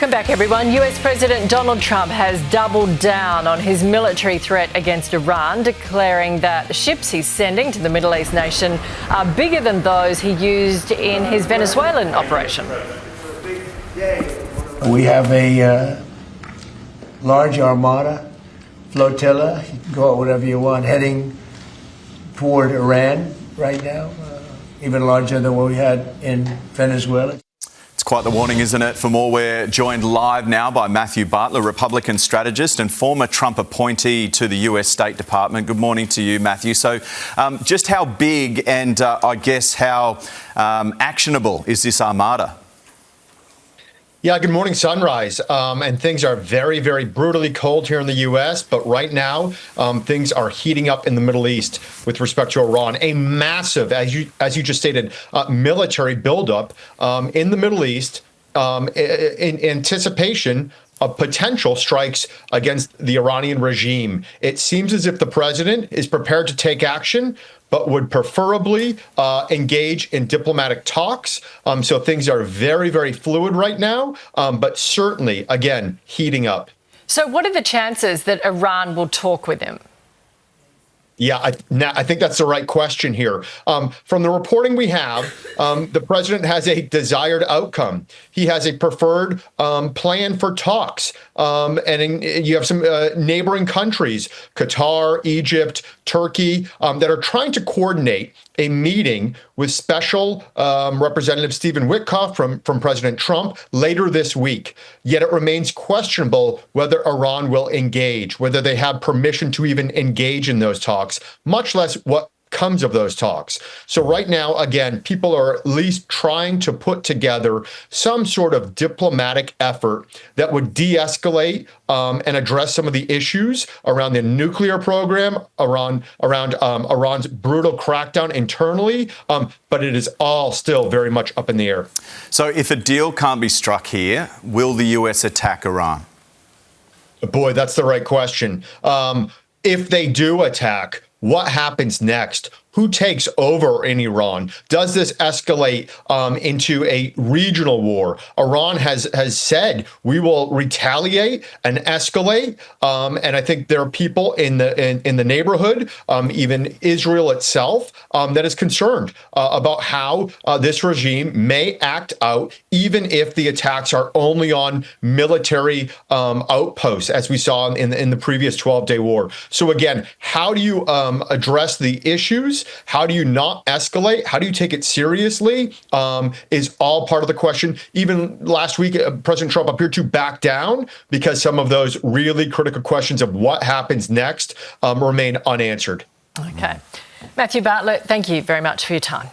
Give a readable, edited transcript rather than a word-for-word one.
Welcome back, everyone. US President Donald Trump has doubled down on his military threat against Iran, declaring that the ships he's sending to the Middle East nation are bigger than those he used in his Venezuelan operation. We have a large armada, flotilla, you can call it whatever you want, heading toward Iran right now, even larger than what we had in Venezuela. It's quite the warning, isn't it? For more, we're joined live now by Matthew Bartlett, Republican strategist and former Trump appointee to the US State Department. Good morning to you, Matthew. So just how big and I guess how actionable is this armada? Yeah, good morning, Sunrise. And things are very, very brutally cold here in the U.S., but right now things are heating up in the Middle East with respect to Iran. A massive, as you just stated, military buildup in the Middle East in anticipation of potential strikes against the Iranian regime. It seems as if the president is prepared to take action, but would preferably engage in diplomatic talks. So things are very, very fluid right now, but certainly, again, heating up. So what are the chances that Iran will talk with him? Yeah, I think that's the right question here. From the reporting we have, the president has a desired outcome. He has a preferred plan for talks. And you have some neighboring countries, Qatar, Egypt, Turkey, that are trying to coordinate a meeting with Special Representative Steve Witkoff from President Trump later this week. Yet it remains questionable whether Iran will engage, whether they have permission to even engage in those talks, much less what comes of those talks. So right now, again, people are at least trying to put together some sort of diplomatic effort that would de-escalate and address some of the issues around the nuclear program, around Iran's brutal crackdown internally, but it is all still very much up in the air. So if a deal can't be struck here, will the US attack Iran? Boy, that's the right question. If they do attack, what happens next? Who takes over in Iran? Does this escalate into a regional war? Iran has said we will retaliate and escalate, and I think there are people in the neighborhood, even Israel itself, that is concerned about how this regime may act out, even if the attacks are only on military outposts, as we saw in the previous 12-day war. So again, how do you address the issues? How do you not escalate? How do you take it seriously? Is all part of the question. Even last week, President Trump appeared to back down because some of those really critical questions of what happens next remain unanswered. Okay. Matthew Bartlett, thank you very much for your time.